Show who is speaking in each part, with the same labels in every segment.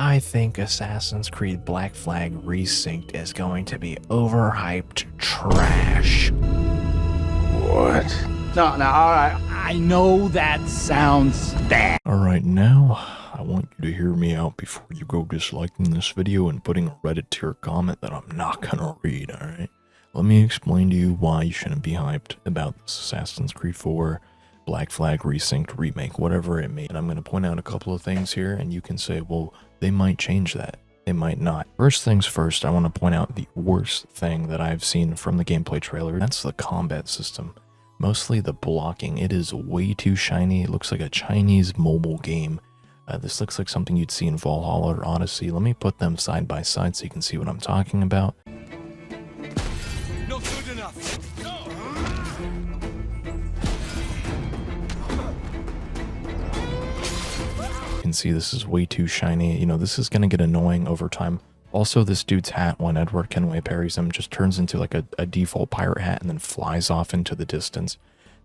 Speaker 1: I think Assassin's Creed Black Flag Resynced is going to be overhyped trash.
Speaker 2: What?
Speaker 3: No, alright. I know that sounds bad.
Speaker 1: Alright, now I want you to hear me out before you go disliking this video and putting a Reddit tier comment that I'm not gonna read, alright? Let me explain to you why you shouldn't be hyped about this Assassin's Creed 4 Black Flag Resynced remake, whatever it may. And I'm going to point out a couple of things here, and you can say, well, they might change that. They might not. First things first, I want to point out the worst thing that I've seen from the gameplay trailer. That's the combat system. Mostly the blocking. It is way too shiny. It looks like a Chinese mobile game. This looks like something you'd see in Valhalla or Odyssey. Let me put them side by side so you can see what I'm talking about.
Speaker 4: Not good enough. No.
Speaker 1: You can see this is way too shiny. You know, this is going to get annoying over time. Also, this dude's hat, when Edward Kenway parries him, just turns into like a default pirate hat and then flies off into the distance.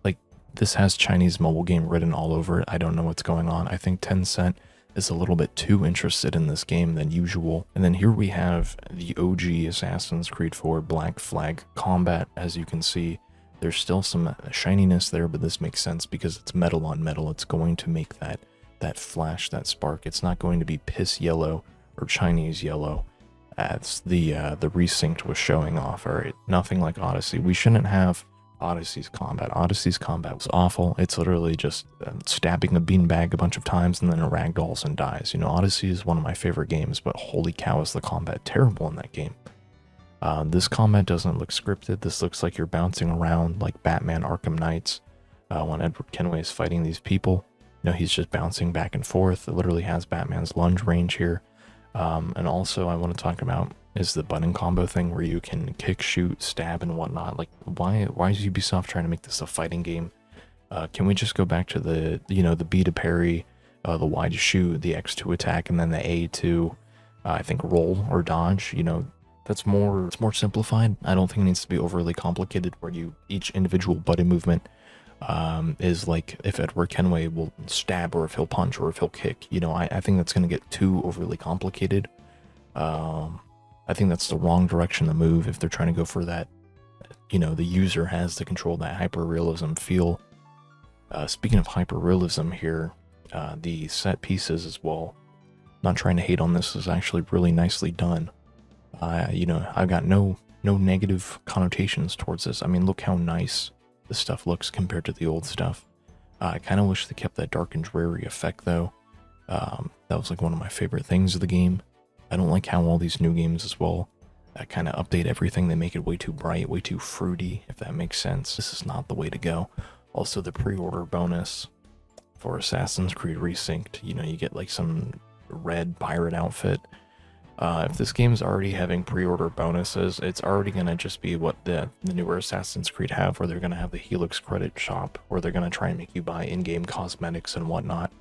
Speaker 1: Like, this has Chinese mobile game written all over it. I don't know what's going on. I think Tencent is a little bit too interested in this game than usual. And then here we have the OG Assassin's Creed 4 Black Flag combat. As you can see, there's still some shininess there, but this makes sense because it's metal on metal. It's going to make that flash, that spark. It's not going to be piss yellow or Chinese yellow as the Resynced was showing off. All right, nothing like Odyssey. We shouldn't have Odyssey's combat. Odyssey's combat was awful. It's literally just stabbing a beanbag a bunch of times and then it ragdolls and dies. You know, Odyssey is one of my favorite games, but holy cow, is the combat terrible in that game. This combat doesn't look scripted. This looks like you're bouncing around like Batman Arkham Knights when Edward Kenway is fighting these people. You know, he's just bouncing back and forth. It literally has Batman's lunge range here. And also I want to talk about is the button combo thing where you can kick, shoot, stab, and whatnot. Like, why is Ubisoft trying to make this a fighting game? Can we just go back to the, you know, the B to parry, the Y to shoot, the X to attack, and then the A to, I think, roll or dodge? You know, it's more simplified. I don't think it needs to be overly complicated where each individual button movement is like if Edward Kenway will stab or if he'll punch or if he'll kick. You know, I think that's going to get too overly complicated. I think that's the wrong direction to move if they're trying to go for that. You know, the user has to control that hyper-realism feel. Speaking of hyper-realism here, the set pieces as well. Not trying to hate on this, is actually really nicely done. You know, I've got no negative connotations towards this. I mean, look how nice this stuff looks compared to the old stuff. I kind of wish they kept that dark and dreary effect though. That was like one of my favorite things of the game. I don't like how all these new games as well kind of update everything. They make it way too bright, way too fruity, if that makes sense. This is not the way to go. Also, the pre-order bonus for Assassin's Creed Resynced, you know, you get like some red pirate outfit. If this game's already having pre-order bonuses, it's already going to just be what the newer Assassin's Creed have, where they're going to have the Helix credit shop, where they're going to try and make you buy in-game cosmetics and whatnot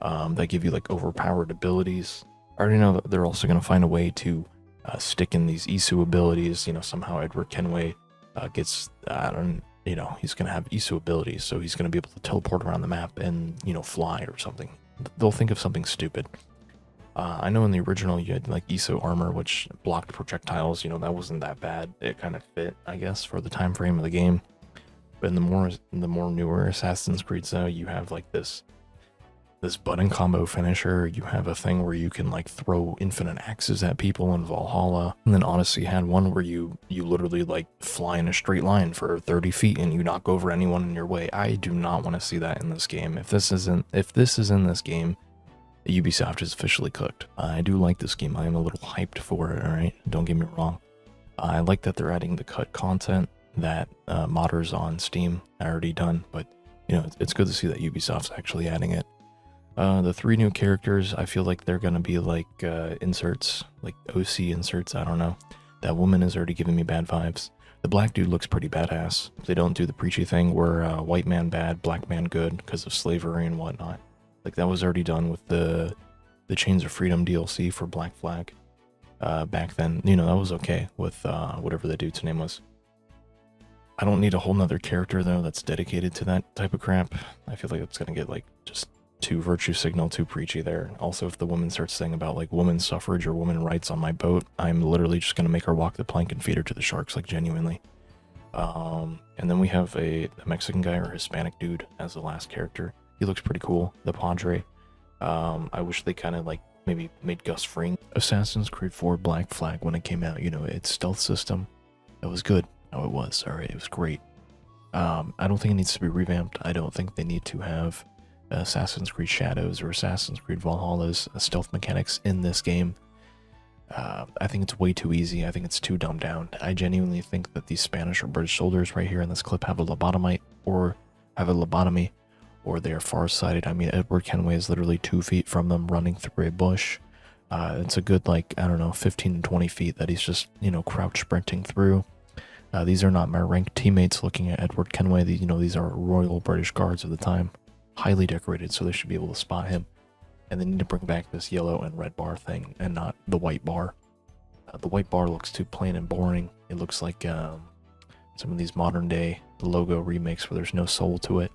Speaker 1: that give you like overpowered abilities. I already know that they're also going to find a way to stick in these Isu abilities. You know, somehow Edward Kenway gets, you know, he's going to have Isu abilities, so he's going to be able to teleport around the map and, you know, fly or something. They'll think of something stupid. I know in the original you had like Isu armor, which blocked projectiles. You know, that wasn't that bad. It kind of fit, I guess, for the time frame of the game. But in the more newer Assassin's Creed, though, you have like this button combo finisher. You have a thing where you can like throw infinite axes at people in Valhalla. And then Odyssey had one where you literally like fly in a straight line for 30 feet and you knock over anyone in your way. I do not want to see that in this game. If this is in this game, Ubisoft is officially cooked. I do like this game. I am a little hyped for it, alright? Don't get me wrong. I like that they're adding the cut content that modders on Steam are already done, but you know, it's good to see that Ubisoft's actually adding it. The 3 new characters, I feel like they're gonna be like inserts, like OC inserts, I don't know. That woman is already giving me bad vibes. The black dude looks pretty badass. They don't do the preachy thing where white man bad, black man good because of slavery and whatnot. Like, that was already done with the Chains of Freedom DLC for Black Flag. Back then, you know, that was okay with whatever the dude's name was. I don't need a whole nother character, though, that's dedicated to that type of crap. I feel like it's going to get, like, just too virtue signal, too preachy there. Also, if the woman starts saying about like women's suffrage or women rights on my boat, I'm literally just gonna make her walk the plank and feed her to the sharks, like genuinely. And then we have a Mexican guy or Hispanic dude as the last character. He looks pretty cool, the Padre. I wish they kind of like maybe made Gus Fring. Assassin's Creed 4 Black Flag, when it came out, you know, its stealth system, that was good. Oh, it was. All right, it was great. I don't think it needs to be revamped. I don't think they need to have Assassin's Creed Shadows or Assassin's Creed Valhalla's stealth mechanics in this game. I think it's way too easy. I think it's too dumbed down. I genuinely think that these Spanish or British soldiers right here in this clip have a lobotomy, or they are farsighted. I mean, Edward Kenway is literally 2 feet from them running through a bush. It's a good, like, I don't know, 15 to 20 feet that he's just, you know, crouch sprinting through. These are not my ranked teammates looking at Edward Kenway. These are Royal British Guards of the time. Highly decorated, so they should be able to spot him. And they need to bring back this yellow and red bar thing and not the white bar. The white bar looks too plain and boring. It looks like some of these modern day logo remakes where there's no soul to it.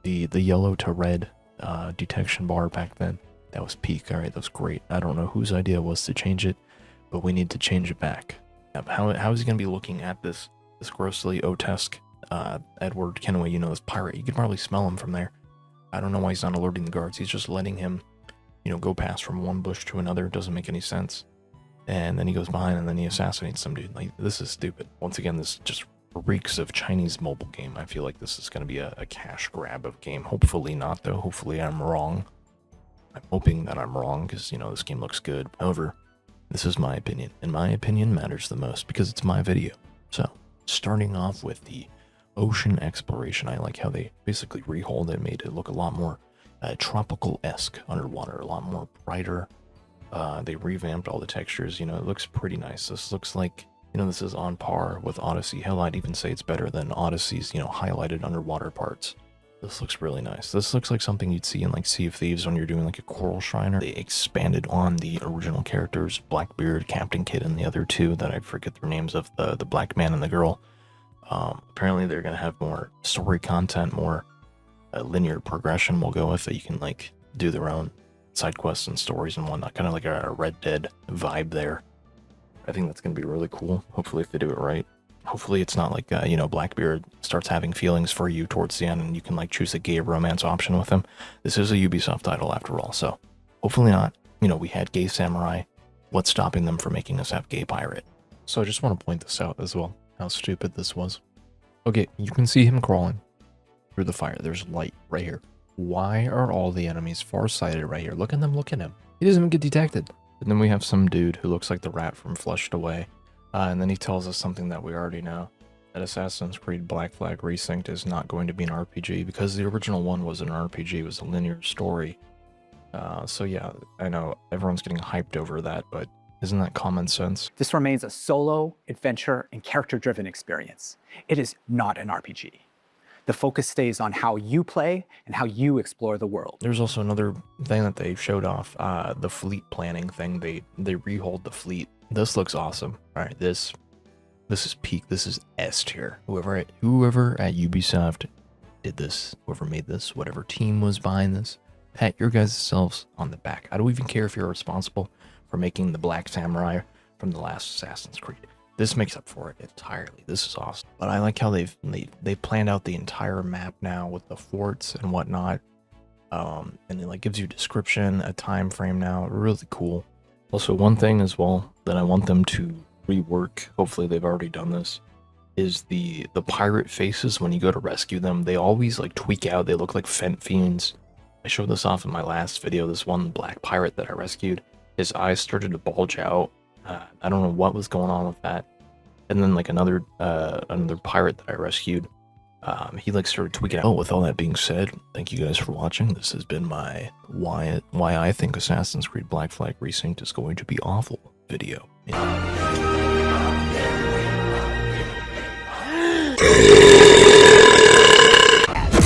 Speaker 1: The yellow to red detection bar back then, that was peak. All right, that was great. I don't know whose idea was to change it, but we need to change it back. How is he going to be looking at this grossly otesque Edward Kenway, you know, this pirate? You can probably smell him from there. I don't know why he's not alerting the guards. He's just letting him, you know, go past from one bush to another. It doesn't make any sense. And then he goes behind and then he assassinates some dude. Like, this is stupid. Once again, this just reeks of Chinese mobile game. I feel like this is going to be a cash grab of game. Hopefully not, though. Hopefully I'm wrong. I'm hoping that I'm wrong because, you know, this game looks good. However, this is my opinion, and my opinion matters the most because it's my video. So, starting off with the ocean exploration, I like how they basically rehauled it, made it look a lot more tropical-esque underwater, a lot more brighter. They revamped all the textures, you know, it looks pretty nice. This looks like, you know, this is on par with Odyssey. Hell, I'd even say it's better than Odyssey's, you know, highlighted underwater parts. This looks really nice. This looks like something you'd see in like Sea of Thieves when you're doing like a Coral Shriner. They expanded on the original characters, Blackbeard, Captain Kidd, and the other two that I forget their names of, the black man and the girl. Apparently they're going to have more story content, more linear progression we'll go with, that you can like do their own side quests and stories and whatnot, kind of like a Red Dead vibe there. I think that's going to be really cool. Hopefully if they do it right. Hopefully it's not like, you know, Blackbeard starts having feelings for you towards the end and you can like choose a gay romance option with him. This is a Ubisoft title after all, so hopefully not. You know, we had gay samurai. What's stopping them from making us have gay pirate? So I just want to point this out as well, how stupid this was. Okay, you can see him crawling through the fire. There's light right here. Why are all the enemies farsighted right here? Look at them, look at him. He doesn't even get detected. And then we have some dude who looks like the rat from Flushed Away. And then he tells us something that we already know, that Assassin's Creed Black Flag Resynced is not going to be an RPG, because the original one was an RPG, it was a linear story. So yeah, I know everyone's getting hyped over that, but isn't that common sense?
Speaker 4: This remains a solo, adventure, and character-driven experience. It is not an RPG. The focus stays on how you play and how you explore the world.
Speaker 1: There's also another thing that they showed off, the fleet planning thing. They rehauled the fleet. This looks awesome. All right, this is peak. This is S tier. Whoever at Ubisoft did this, whoever made this, whatever team was behind this, pat your guys' selves on the back. I don't even care if you're responsible for making the Black Samurai from the last Assassin's Creed. This makes up for it entirely. This is awesome. But I like how they planned out the entire map now with the forts and whatnot. And it like gives you a description, a time frame now. Really cool. Also, one thing as well that I want them to rework, hopefully they've already done this, is the pirate faces when you go to rescue them. They always like tweak out. They look like Fent fiends. I showed this off in my last video. This one black pirate that I rescued, his eyes started to bulge out. I don't know what was going on with that. And then like another pirate that I rescued, he like started tweaking out. Oh, with all that being said, thank you guys for watching. This has been my why I think Assassin's Creed Black Flag Resynced is going to be awful video. Yeah.